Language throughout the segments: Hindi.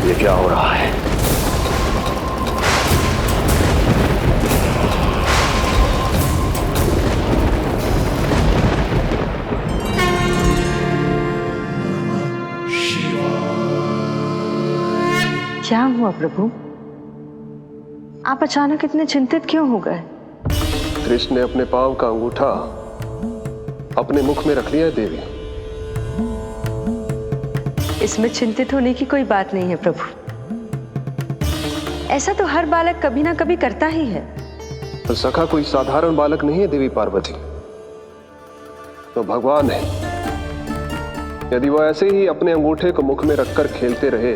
ये क्या हो रहा है? क्या हुआ प्रभु? आप अचानक इतने चिंतित क्यों हो गए? कृष्ण ने अपने पांव का अंगूठा अपने मुख में रख लिया है देवी। इसमें चिंतित होने की कोई बात नहीं है प्रभु। ऐसा तो हर बालक कभी ना कभी करता ही है। तो सखा कोई साधारण बालक नहीं है देवी पार्वती, तो भगवान है। यदि वो ऐसे ही अपने अंगूठे को मुख में रखकर खेलते रहे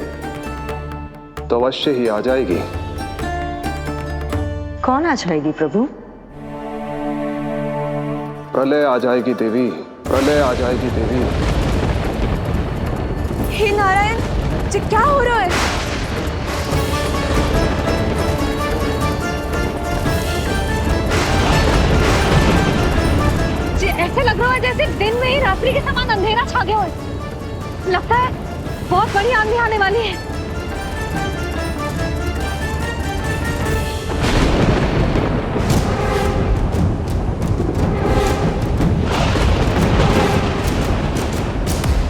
तो अवश्य ही आ जाएगी। कौन आ जाएगी प्रभु? प्रलय आ जाएगी देवी, प्रलय आ जाएगी देवी। हे नारायण जी, क्या हो रहा है? जी ऐसे लग रहा है जैसे दिन में ही रात्रि के समान अंधेरा छा गया हो। लगता है बहुत बड़ी आंधी आने वाली है।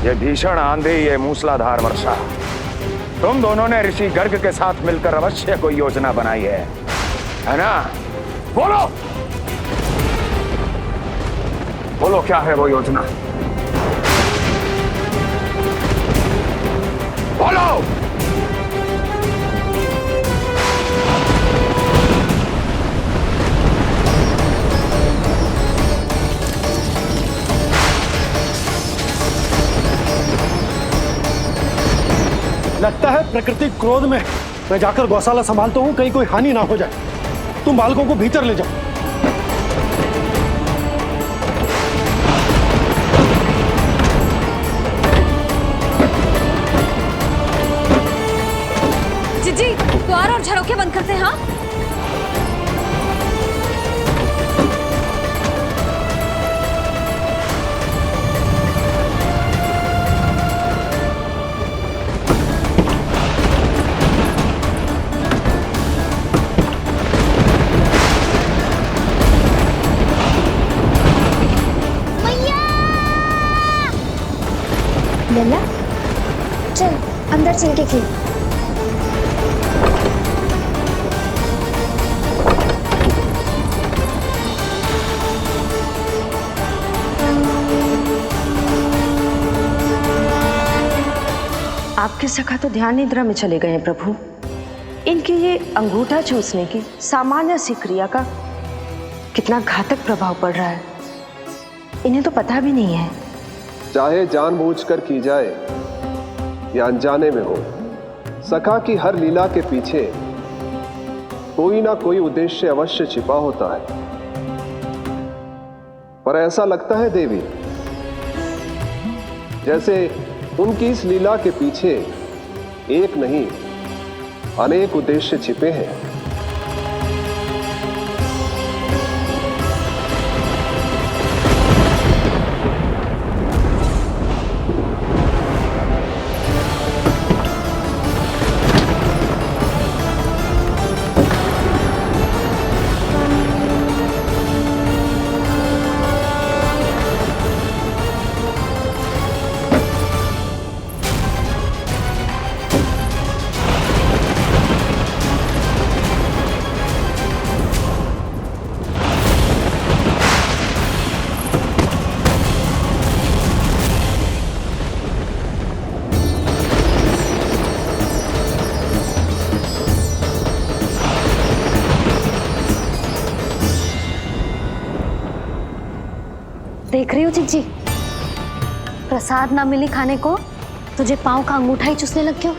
ये भीषण आंधी, ये मूसलाधार वर्षा, तुम दोनों ने ऋषि गर्ग के साथ मिलकर अवश्य कोई योजना बनाई है ना? बोलो बोलो, क्या है वो योजना? बोलो। लगता है प्रकृति क्रोध में। मैं जाकर गौशाला संभालता हूँ, कहीं कोई हानि ना हो जाए। तुम बालकों को भीतर ले जाओ। जी द्वार और झरोखे बंद करते हैं। हाँ लल्ला, चल अंदर चल के खेल। आपके सखा तो ध्यान निद्रा में चले गए हैं प्रभु। इनकी ये अंगूठा चूसने की सामान्य सी क्रिया का कितना घातक प्रभाव पड़ रहा है, इन्हें तो पता भी नहीं है। चाहे जानबूझकर की जाए या अनजाने में हो, सखा की हर लीला के पीछे कोई ना कोई उद्देश्य अवश्य छिपा होता है। पर ऐसा लगता है देवी जैसे उनकी इस लीला के पीछे एक नहीं अनेक उद्देश्य छिपे हैं। देख रही हो चिज्जी, प्रसाद ना मिली खाने को, तुझे पांव का अंगूठा ही चूसने लग गयो।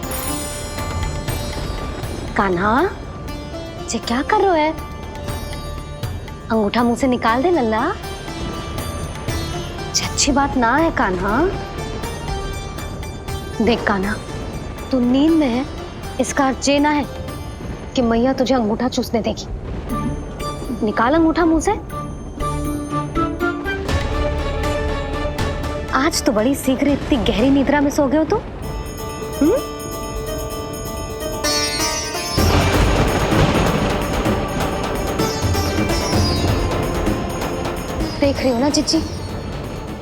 कान्हा, ये क्या कर रहे है? अंगूठा मुंह से निकाल दे लल्ला। अच्छी बात ना है कान्हा। देख कान्हा, तू नींद में है, इसका अर्थ ये ना है कि मैया तुझे अंगूठा चूसने देगी। निकाल अंगूठा मुंह से। आज तो बड़ी शीघ्र इतनी गहरी निद्रा में सो गए हो तुम। देख रही हो ना जिज्जी,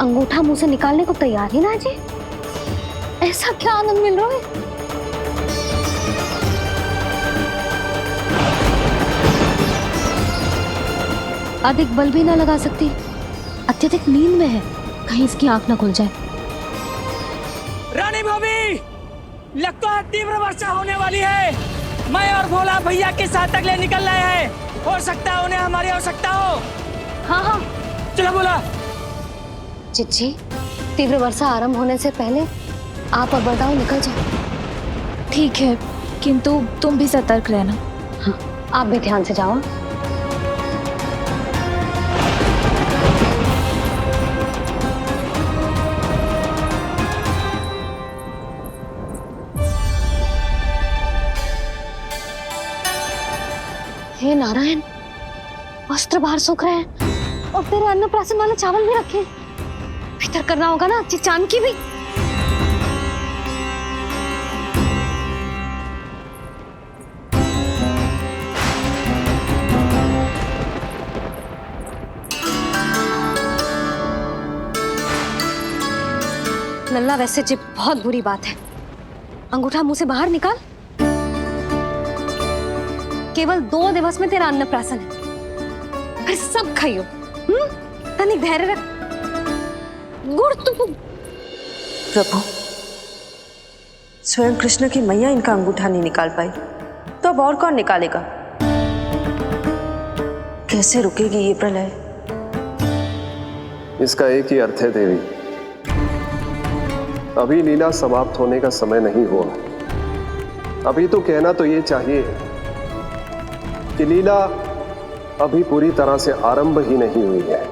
अंगूठा मुंह से निकालने को तैयार ही ना है जी। ऐसा क्या आनंद मिल रहा है? अधिक बल भी ना लगा सकती, अत्यधिक नींद में है, कहीं इसकी आंख ना खुल जाए। रानी भाभी, लगता है तीव्र वर्षा होने वाली है। मैं और भोला भैया के साथ अगले निकल रहे हैं। हो सकता है उन्हें हमारी आवश्यकता हो। हाँ हाँ चलो बोला। चिच्ची, तीव्र वर्षा आरंभ होने से पहले आप और बरदाऊ निकल जाओ। ठीक है, किंतु तुम भी सतर्क रहना। हाँ, आप भी ध्यान से जाओ। हे नारायण, वस्त्र बाहर सूख रहे हैं और तेरे अन्नप्राशन वाले चावल भी रखे। भीतर करना होगा ना चिचान की भी। लल्ला, वैसे जी बहुत बुरी बात है। अंगूठा मुंह से बाहर निकाल। केवल 2 दिवस में तेरा अन्नप्राशन है, फिर सब खाइयो। तनिक धैर्य रख। गुड़ तो प्रभु, स्वयं कृष्ण की मैया इनका अंगूठा नहीं निकाल पाई, तो अब और कौन निकालेगा? कैसे रुकेगी ये प्रलय? इसका एक ही अर्थ है देवी, अभी लीला समाप्त होने का समय नहीं हुआ। अभी तो कहना तो ये चाहिए कि लीला अभी पूरी तरह से आरंभ ही नहीं हुई है।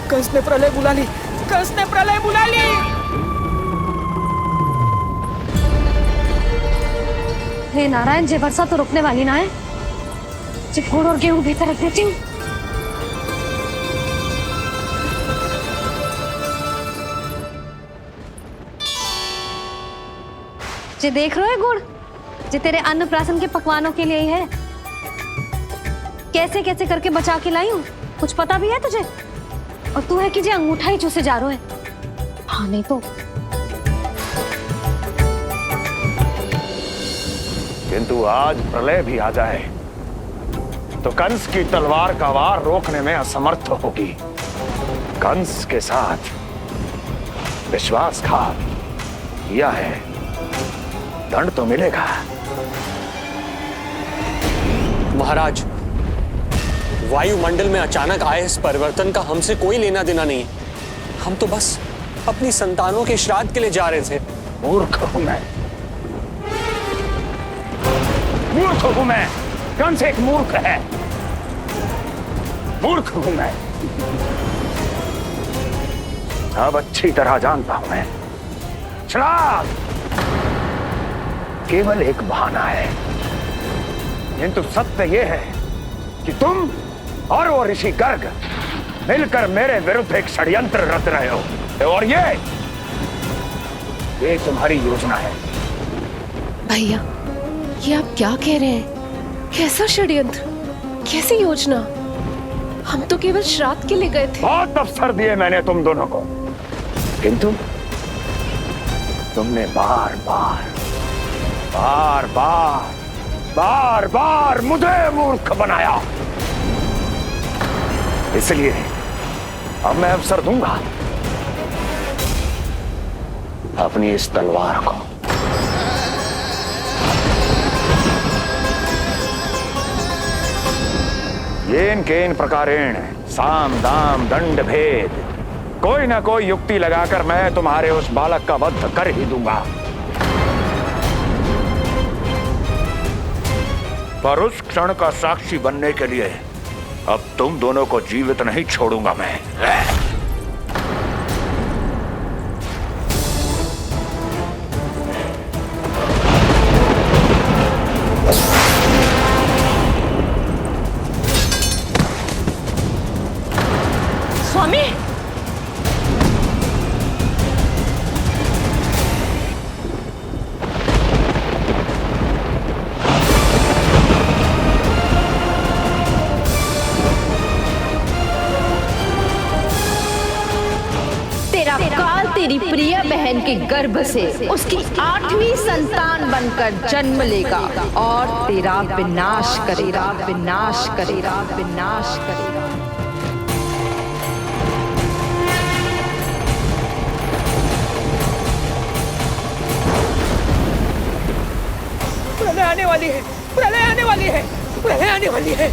कंस ने प्रलय बुला ली। कंस ने प्रलय बुला ली। हे नारायण, जे वर्षा तो रुकने वाली ना है। जे गुड़ और गेहूं भीतर रख देती हूँ। जे देख रहे हो गुड़, जे तेरे अन्नप्राशन के पकवानों के लिए ही है। कैसे कैसे करके बचा के लाई हूँ, कुछ पता भी है तुझे? और तू है कि जे अंगूठा ही चूसे जा रहा है। हाँ नहीं तो। किंतु आज प्रलय भी आ जाए तो कंस की तलवार का वार रोकने में असमर्थ होगी। कंस के साथ विश्वासघात किया है, दंड तो मिलेगा। महाराज, वायुमंडल में अचानक आए इस परिवर्तन का हमसे कोई लेना देना नहीं है। हम तो बस अपनी संतानों के श्राद्ध के लिए जा रहे थे। मूर्ख हूं मैं, मूर्ख हूं मैं। कंस एक मूर्ख है, मूर्ख हूं मैं। अब अच्छी तरह जानता हूं मैं, श्राद्ध केवल एक बहाना है। किंतु सत्य यह है कि तुम और वो ऋषि गर्ग मिलकर मेरे विरुद्ध एक षड्यंत्र रच रहे हो, और ये तुम्हारी योजना है। भैया, ये आप क्या कह रहे हैं? कैसा षड्यंत्र, कैसी योजना? हम तो केवल श्राद्ध के लिए गए थे। बहुत अवसर दिए मैंने तुम दोनों को, किंतु तुमने बार बार मुझे मूर्ख बनाया। इसलिए अब मैं अवसर दूंगा अपनी इस तलवार को। येन केन प्रकारेण साम दाम दंड भेद कोई ना कोई युक्ति लगाकर मैं तुम्हारे उस बालक का वध कर ही दूंगा। पर उस क्षण का साक्षी बनने के लिए अब तुम दोनों को जीवित नहीं छोड़ूंगा मैं। स्वामी, तेरा काल तेरी प्रिय बहन के गर्भ से उसकी 8वीं संतान बनकर जन्म लेगा और तेरा विनाश करेगा, विनाश करेगा, विनाश करेगा। प्रलय आने वाली है, प्रलय आने वाली है, प्रलय आने वाली है।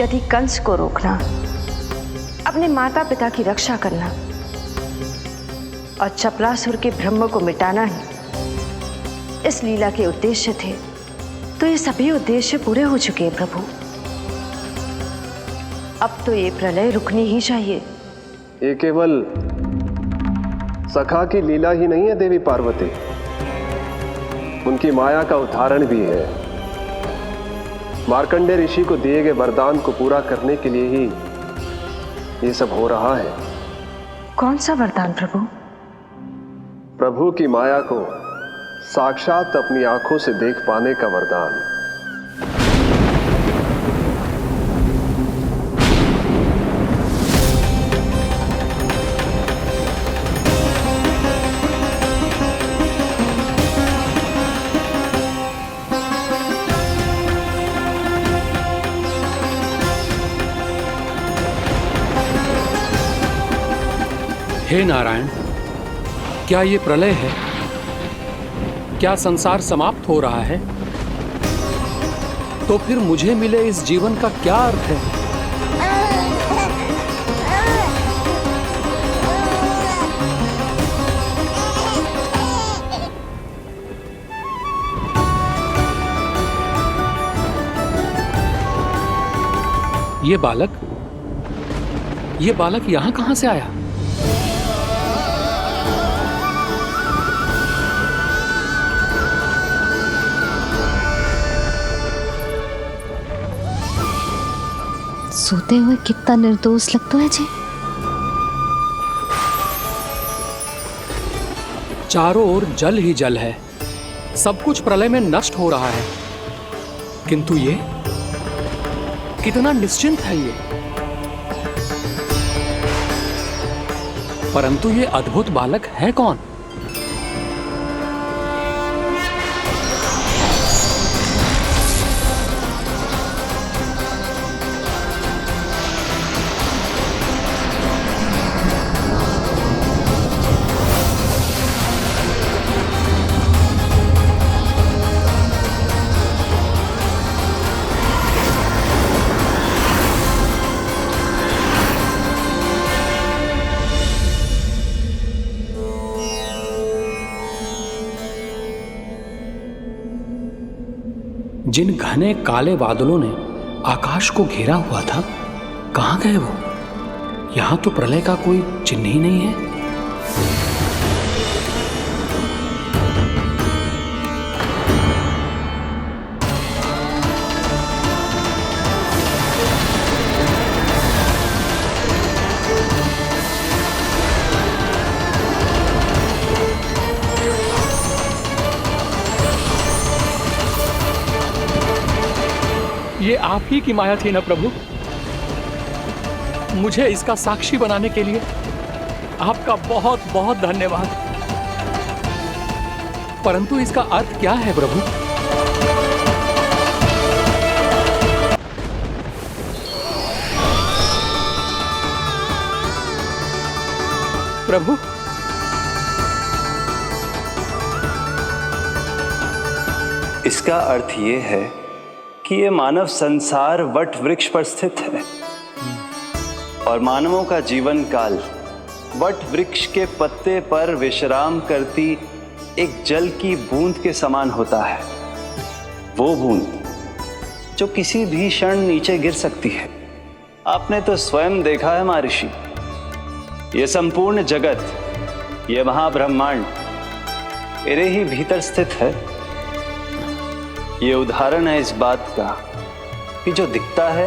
यदि कंस को रोकना, अपने माता पिता की रक्षा करना और चपलासुर के ब्रह्म को मिटाना ही इस लीला के उद्देश्य थे, तो ये सभी उद्देश्य पूरे हो चुके हैं प्रभु। अब तो ये प्रलय रुकनी ही चाहिए। ये केवल सखा की लीला ही नहीं है देवी पार्वती, उनकी माया का उदाहरण भी है। मार्कंडेय ऋषि को दिए गए वरदान को पूरा करने के लिए ही ये सब हो रहा है। कौन सा वरदान प्रभु? प्रभु की माया को साक्षात अपनी आंखों से देख पाने का वरदान। हे नारायण, क्या ये प्रलय है? क्या संसार समाप्त हो रहा है? तो फिर मुझे मिले इस जीवन का क्या अर्थ है? ये बालक यहां कहां से आया? सोते हुए कितना निर्दोष लगता है जी। चारों ओर जल ही जल है, सब कुछ प्रलय में नष्ट हो रहा है, किंतु ये कितना निश्चिंत है ये। परंतु ये अद्भुत बालक है कौन? जिन घने काले बादलों ने आकाश को घेरा हुआ था, कहां गए वो? यहां तो प्रलय का कोई चिन्ह ही नहीं है। ये आप ही की माया थी ना प्रभु? मुझे इसका साक्षी बनाने के लिए आपका बहुत बहुत धन्यवाद। परंतु इसका अर्थ क्या है प्रभु? प्रभु, इसका अर्थ ये है कि ये मानव संसार वट वृक्ष पर स्थित है और मानवों का जीवन काल वट वृक्ष के पत्ते पर विश्राम करती एक जल की बूंद के समान होता है। वो बूंद जो किसी भी क्षण नीचे गिर सकती है। आपने तो स्वयं देखा है महर्षि, ये संपूर्ण जगत, ये महाब्रह्मांड मेरे ही भीतर स्थित है। ये उदाहरण है इस बात का कि जो दिखता है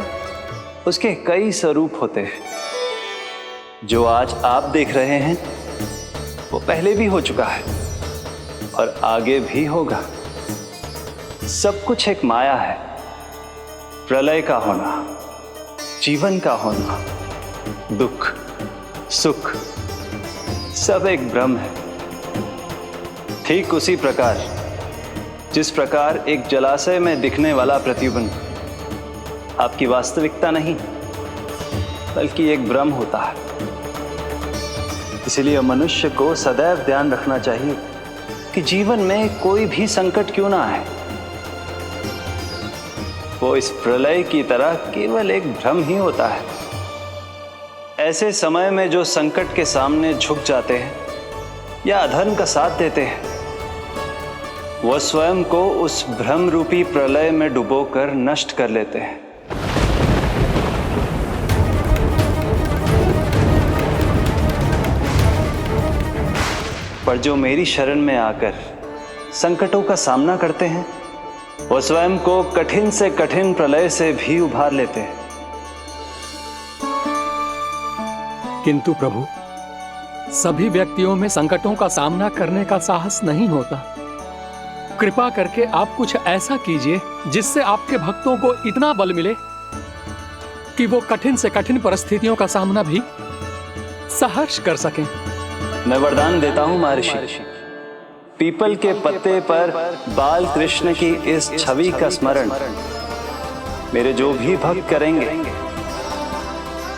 उसके कई स्वरूप होते हैं। जो आज आप देख रहे हैं वो पहले भी हो चुका है और आगे भी होगा। सब कुछ एक माया है। प्रलय का होना, जीवन का होना, दुख, सुख, सब एक भ्रम है। ठीक उसी प्रकार जिस प्रकार एक जलाशय में दिखने वाला प्रतिबिंब आपकी वास्तविकता नहीं बल्कि एक भ्रम होता है। इसलिए मनुष्य को सदैव ध्यान रखना चाहिए कि जीवन में कोई भी संकट क्यों ना आए, वो इस प्रलय की तरह केवल एक भ्रम ही होता है। ऐसे समय में जो संकट के सामने झुक जाते हैं या अधर्म का साथ देते हैं, वह स्वयं को उस भ्रम रूपी प्रलय में डुबोकर नष्ट कर लेते हैं। पर जो मेरी शरण में आकर संकटों का सामना करते हैं, वो स्वयं को कठिन से कठिन प्रलय से भी उभार लेते हैं। किंतु प्रभु, सभी व्यक्तियों में संकटों का सामना करने का साहस नहीं होता। कृपा करके आप कुछ ऐसा कीजिए जिससे आपके भक्तों को इतना बल मिले कि वो कठिन से कठिन परिस्थितियों का सामना भी सहर्ष कर सकें। मैं वरदान देता हूं महर्षि, पीपल के पत्ते पर बाल कृष्ण की इस छवि का स्मरण मेरे जो भी भक्त करेंगे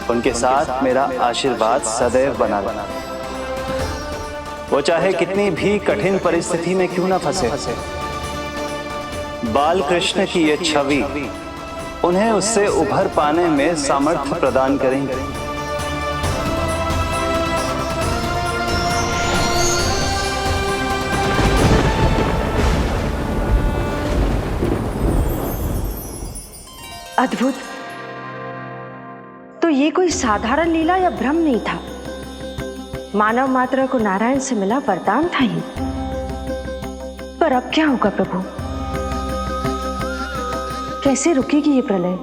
उनके साथ मेरा आशीर्वाद सदैव बना रहना। वो चाहे कितनी भी कठिन परिस्थिति में क्यों ना फंसे, बाल कृष्ण की ये छवि उन्हें उससे उभर पाने में सामर्थ्य प्रदान करेंगे। अद्भुत। तो ये कोई साधारण लीला या भ्रम नहीं था, मानव मात्र को नारायण से मिला वरदान था ये। पर अब क्या होगा प्रभु? कैसे रुकेगी ये प्रलय?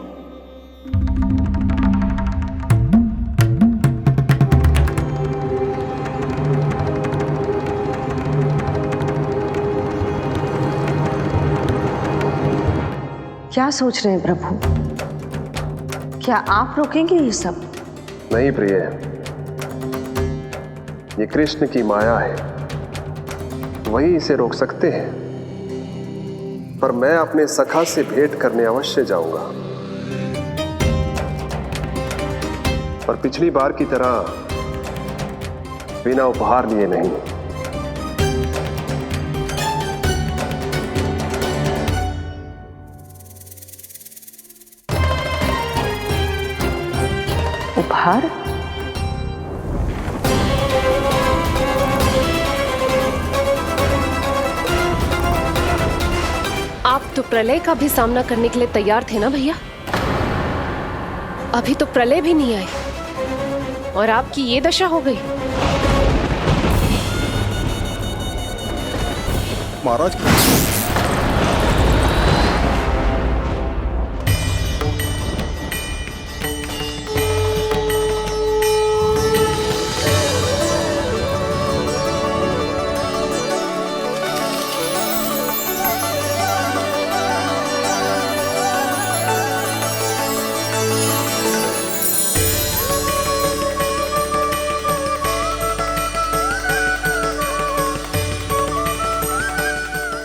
क्या सोच रहे हैं प्रभु? क्या आप रोकेंगे ये सब? नहीं प्रिय, ये कृष्ण की माया है, वही इसे रोक सकते हैं। पर मैं अपने सखा से भेंट करने अवश्य जाऊंगा। पर पिछली बार की तरह बिना उपहार लिए नहीं। उपहार? आप तो प्रलय का भी सामना करने के लिए तैयार थे ना भैया? अभी तो प्रलय भी नहीं आई और आपकी ये दशा हो गई। महाराज,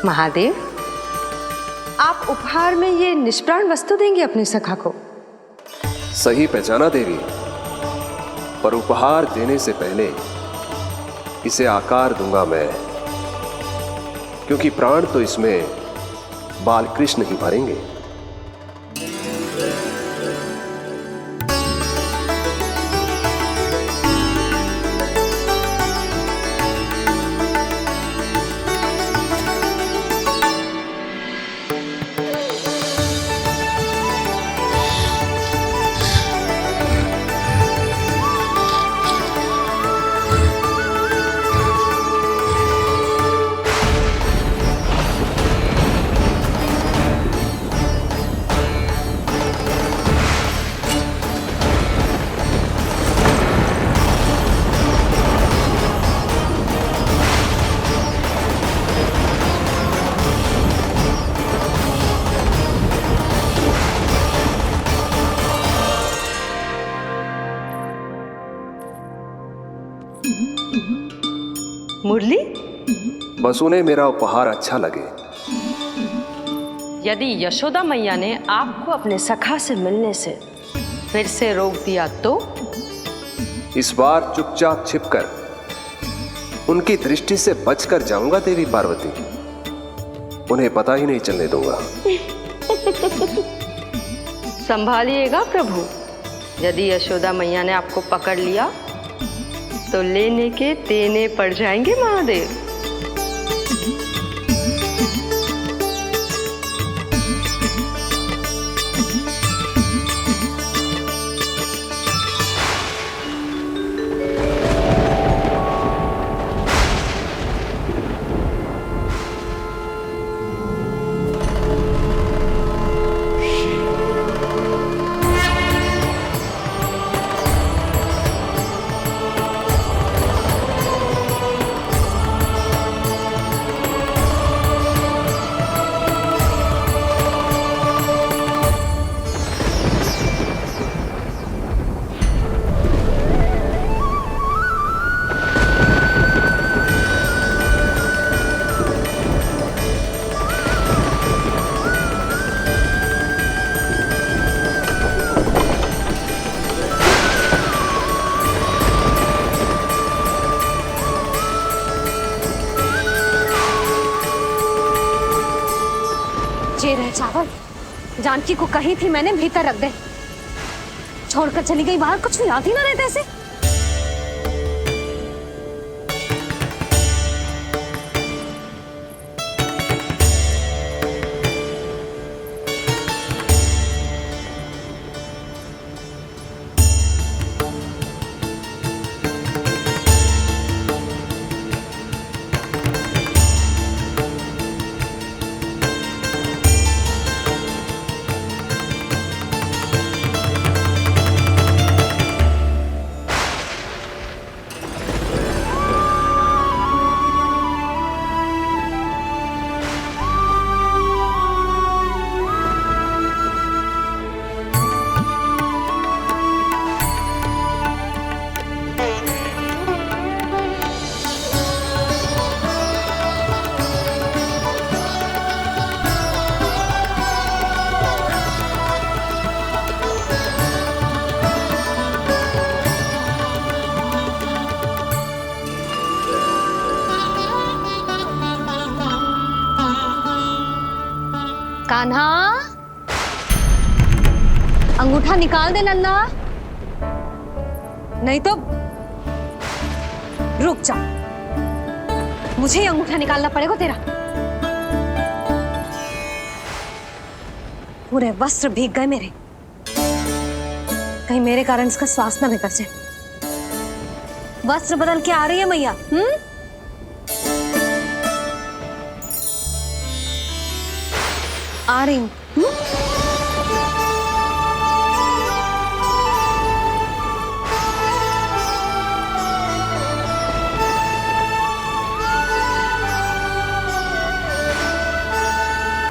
महादेव, आप उपहार में ये निष्प्राण वस्तु देंगे अपने सखा को? सही पहचाना देवी, पर उपहार देने से पहले इसे आकार दूंगा मैं, क्योंकि प्राण तो इसमें बाल कृष्ण ही भरेंगे। मुरली, बस उन्हें मेरा उपहार अच्छा लगे। यदि यशोदा मैया ने आपको अपने सखा से मिलने से फिर से रोक दिया तो? इस बार चुपचाप छिपकर उनकी दृष्टि से बचकर जाऊंगा देवी पार्वती। उन्हें पता ही नहीं चलने दूंगा। संभालिएगा प्रभु, यदि यशोदा मैया ने आपको पकड़ लिया तो लेने के देने पड़ जाएंगे महादेव। ये रहे चावल, जानकी को कही थी मैंने भीतर रख दे, छोड़कर चली गई बाहर, कुछ याद ही ना रहते ऐसे। कान्हा, अंगूठा निकाल दे नन्ना, नहीं तो रुक जा, मुझे ही अंगूठा निकालना पड़ेगा तेरा। पूरे वस्त्र भीग गए मेरे, कहीं मेरे कारण इसका श्वास ना बिगड़ जाए। वस्त्र बदल के आ रही है मैया। आ रही हूं।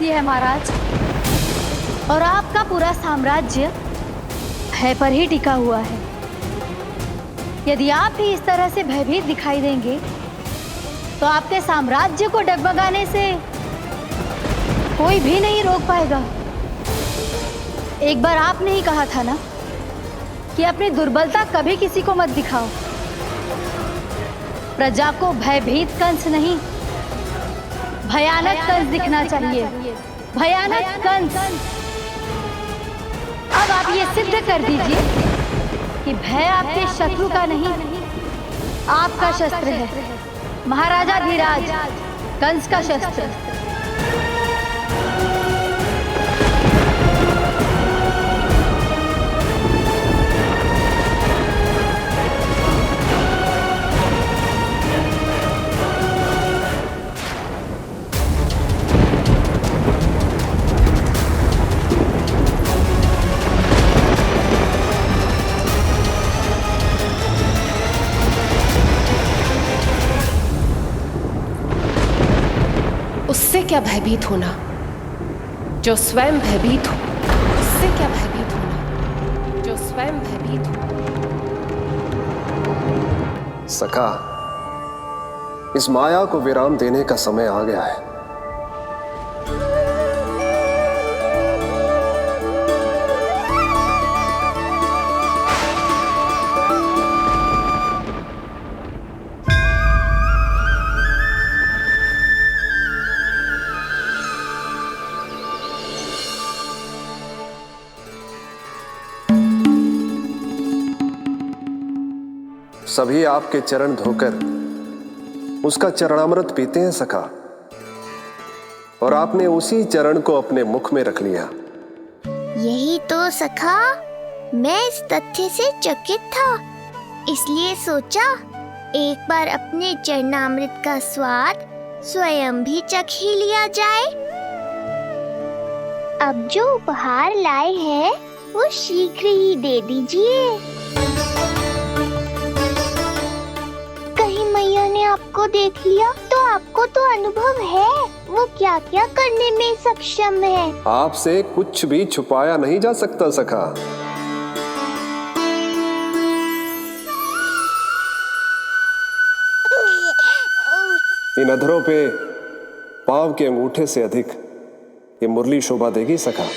ये है महाराज, और आपका पूरा साम्राज्य भय पर ही टिका हुआ है। यदि आप भी इस तरह से भयभीत दिखाई देंगे तो आपके साम्राज्य को डगमगाने से कोई भी नहीं रोक पाएगा। एक बार आपने ही कहा था ना कि अपनी दुर्बलता कभी किसी को मत दिखाओ। प्रजा को भयभीत कंस नहीं, भयानक कंस दिखना चाहिए। भयानक कंस। अब आप ये सिद्ध कर दीजिए कि भय आपके शत्रु का नहीं, आपका शस्त्र है। महाराजा धीराज, कंस का शस्त्र। उससे क्या भयभीत होना जो स्वयं भयभीत हो, उससे क्या भयभीत होना जो स्वयं भयभीत हो। सखा, इस माया को विराम देने का समय आ गया है। सभी आपके चरण धोकर उसका चरणामृत पीते हैं सखा, और आपने उसी चरण को अपने मुख में रख लिया। यही तो सखा, मैं इस तथ्य से चकित था, इसलिए सोचा एक बार अपने चरणामृत का स्वाद स्वयं भी चख ही लिया जाए। अब जो उपहार लाए हैं वो शीघ्र ही दे दीजिए। मैया ने आपको देख लिया तो आपको तो अनुभव है वो क्या क्या करने में सक्षम है। आपसे कुछ भी छुपाया नहीं जा सकता सखा। इन अधरों पे पांव के अंगूठे से अधिक ये मुरली शोभा देगी सखा।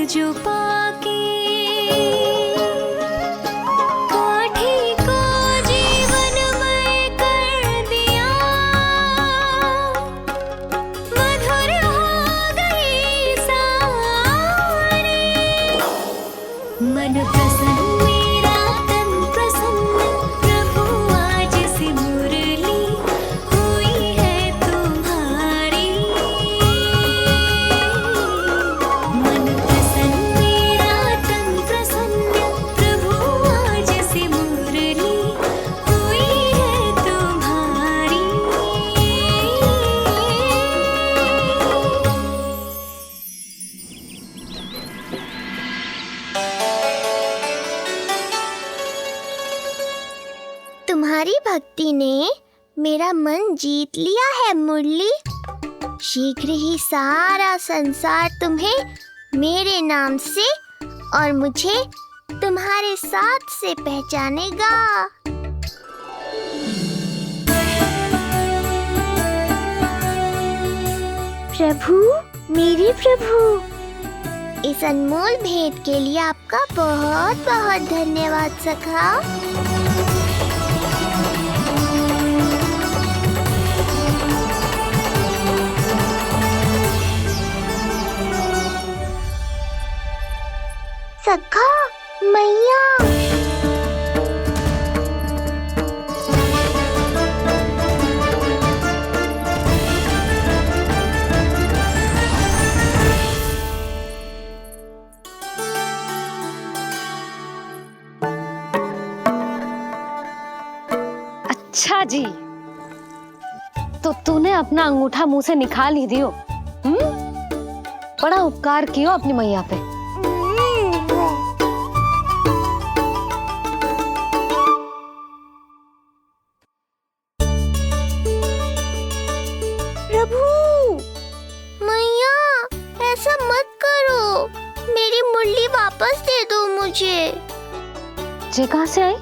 जो पाके काठी को जीवनमय कर दिया, मधुर हो गई सारी। मन प्रसन्न मेरा तन प्रसन्न, प्रभु आज से मुरली हुई है तुम्हारी। मन तुम्हारी भक्ति ने मेरा मन जीत लिया है मुरली। शीघ्र ही सारा संसार तुम्हें मेरे नाम से और मुझे तुम्हारे साथ से पहचानेगा। प्रभु, मेरे प्रभु, इस अनमोल भेंट के लिए आपका बहुत बहुत धन्यवाद सखा। सखा, मैया, अच्छा जी, तो तूने अपना अंगूठा मुंह से निकाल ही दियो। बड़ा उपकार कियो अपनी मैया पे। मेरी मुरली वापस दे दो मुझे। ये कहाँ से आई?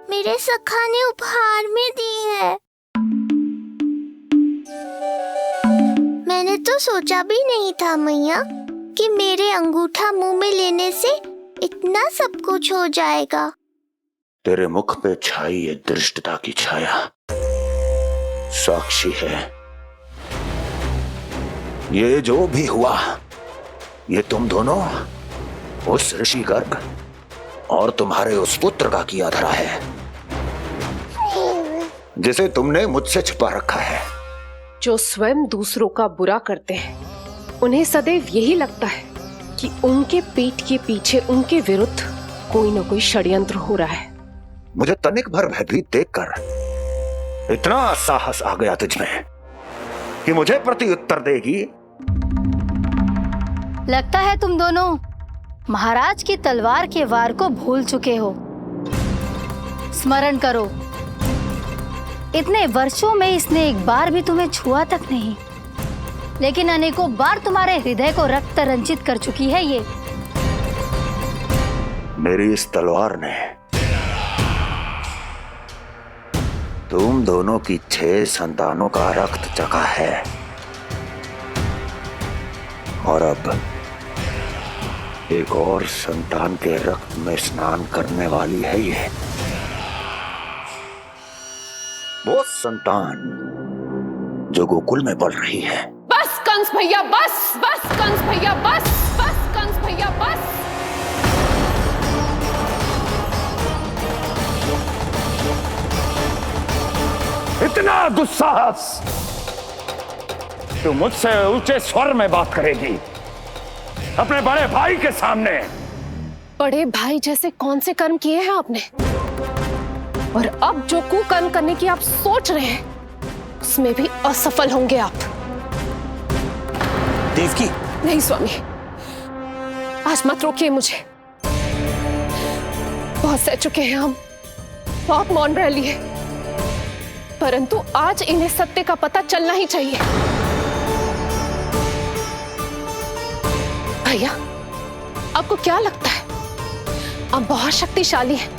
मेरे सखा ने उपहार में दी है। मैंने तो सोचा भी नहीं था मैया कि मेरे अंगूठा मुंह में लेने से इतना सब कुछ हो जाएगा। तेरे मुख पे छाई ये दृष्टता की छाया साक्षी है। ये जो भी हुआ, ये तुम दोनों, उस ऋषि गर्ग और तुम्हारे उस पुत्र का किया धरा है, जिसे तुमने मुझसे छुपा रखा है। जो स्वयं दूसरों का बुरा करते हैं, उन्हें सदैव यही लगता है कि उनके पीठ के पीछे उनके विरुद्ध कोई न कोई षड्यंत्र हो रहा है। मुझे तनिक भर भयभीत देखकर इतना साहस आ गया तुझमें कि मुझे प्रत्युत्तर देगी। लगता है तुम दोनों महाराज की तलवार के वार को भूल चुके हो। स्मरण करो, इतने वर्षों में इसने एक बार भी तुम्हें छुआ तक नहीं, लेकिन अनेकों बार तुम्हारे हृदय को रक्त रंजित कर चुकी है ये। मेरी इस तलवार ने तुम दोनों की 6 संतानों का रक्त चखा है, और अब एक और संतान के रक्त में स्नान करने वाली है ये। वो संतान जो गोकुल में पल रही है। बस कंस भैया बस, बस कंस भैया बस, बस कंस भैया बस। इतना दुस्साहस, तू मुझसे ऊंचे स्वर में बात करेगी अपने बड़े भाई के सामने? बड़े भाई जैसे कौन से कर्म किए हैं आपने? और अब जो कुकर्म करने की आप सोच रहे हैं, उसमें भी असफल होंगे आप। देवकी। नहीं स्वामी, आज मत रोकिए मुझे। बहुत सह चुके हैं हम, बहुत मौन रह लिए, परंतु आज इन्हें सत्य का पता चलना ही चाहिए। भैया, आपको क्या लगता है आप बहुत शक्तिशाली हैं,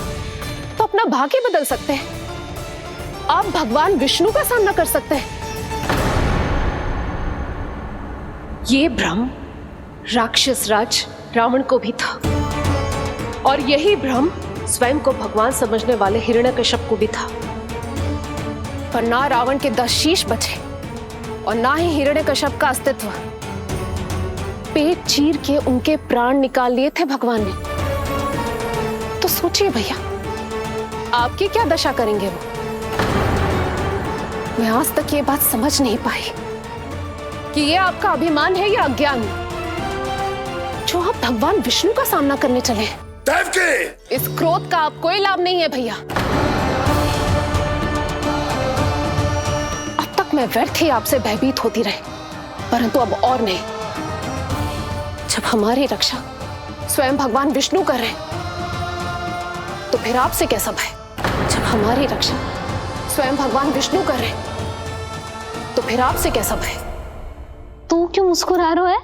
तो अपना भाग्य बदल सकते हैं? आप भगवान विष्णु का सामना कर सकते हैं। ये भ्रम राक्षस राज रावण को भी था, और यही भ्रम स्वयं को भगवान समझने वाले हिरण्यकश्यप को भी था। पर ना रावण के 10 शीश बचे और ना ही हिरण्यकश्यप का अस्तित्व। पेट चीर के उनके प्राण निकाल लिए थे भगवान ने। तो सोचिए भैया, आपकी क्या दशा करेंगे वो? मैं आज तक ये बात समझ नहीं पाई कि ये आपका अभिमान है या अज्ञान, जो आप भगवान विष्णु का सामना करने चले हैं। देवकी! इस क्रोध का आप कोई लाभ नहीं है भैया। अब तक मैं व्यर्थ ही आपसे भयभीत होती रही, परंतु अब और नहीं। जब हमारी रक्षा स्वयं भगवान विष्णु कर रहे हैं, तो फिर आपसे कैसा भय? जब हमारी रक्षा स्वयं भगवान विष्णु कर रहे हैं, तो फिर आपसे कैसा भय? तू क्यों मुस्कुरा रहा है?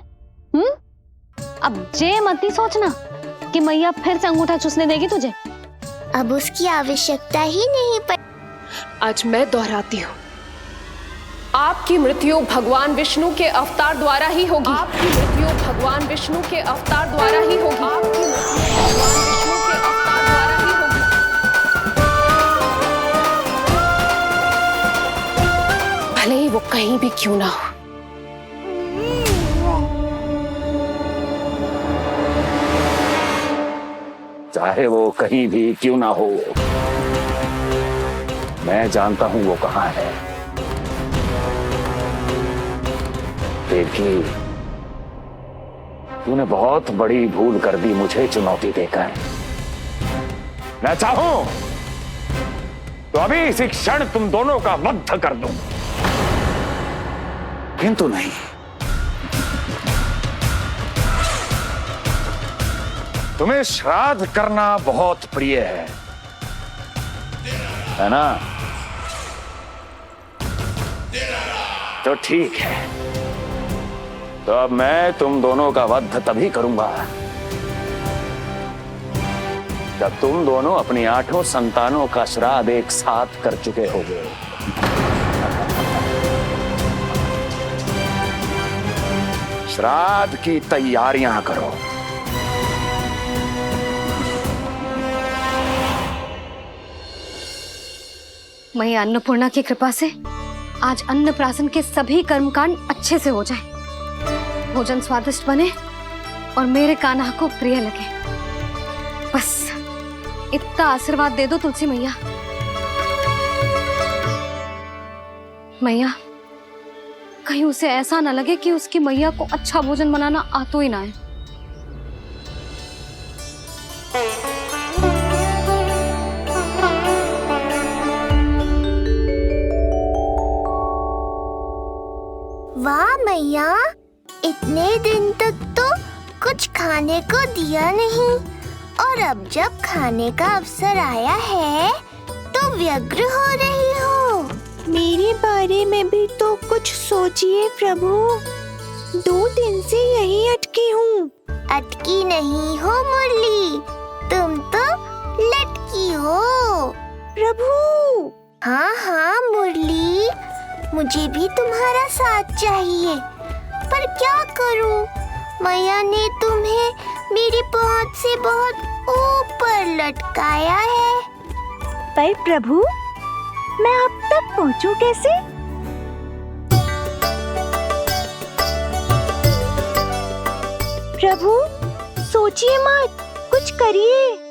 अब जे मत ही सोचना कि मैया फिर से अंगूठा चूसने देगी तुझे। अब उसकी आवश्यकता ही नहीं पड़ी। आज मैं दोहराती हूँ, आपकी मृत्यु भगवान विष्णु के अवतार द्वारा ही होगी। आपकी मृत्यु भगवान विष्णु के अवतार द्वारा ही होगी। आपकी मृत्यु भगवान विष्णु के अवतार द्वारा ही होगी। भले ही वो कहीं भी क्यों ना हो। चाहे वो कहीं भी क्यों ना हो, मैं जानता हूं वो कहां है। देखी, तूने बहुत बड़ी भूल कर दी मुझे चुनौती देकर। मैं चाहूं तो अभी इसी क्षण तुम दोनों का वध कर दूं, किंतु नहीं। तुम्हें श्राद्ध करना बहुत प्रिय है ना? तो ठीक है, तो अब मैं तुम दोनों का वध तभी करूंगा जब तुम दोनों अपनी 8 संतानों का श्राद्ध एक साथ कर चुके होगे। श्राद्ध की तैयारियां करो। मैया अन्नपूर्णा की कृपा से आज अन्नप्राशन के सभी कर्मकांड अच्छे से हो जाए, भोजन स्वादिष्ट बने और मेरे कान्हा को प्रिय लगे। बस इतना आशीर्वाद दे दो तुलसी मैया। मैया, कहीं उसे ऐसा न लगे कि उसकी मैया को अच्छा भोजन बनाना आतो ही ना है। वाह मैया, इतने दिन तक तो कुछ खाने को दिया नहीं, और अब जब खाने का अवसर आया है तो व्यग्र हो रही हो। मेरे बारे में भी तो कुछ सोचिए प्रभु। 2 दिन से यहीं अटकी हूँ। अटकी नहीं हो मुरली, तुम तो लटकी हो। प्रभु। हाँ हाँ मुरली, मुझे भी तुम्हारा साथ चाहिए, पर क्या करूं? मैया ने तुम्हें मेरी पहुंच से बहुत ऊपर लटकाया है। पर प्रभु, मैं अब तक पहुंचूं कैसे? प्रभु, सोचिए मत, कुछ करिए।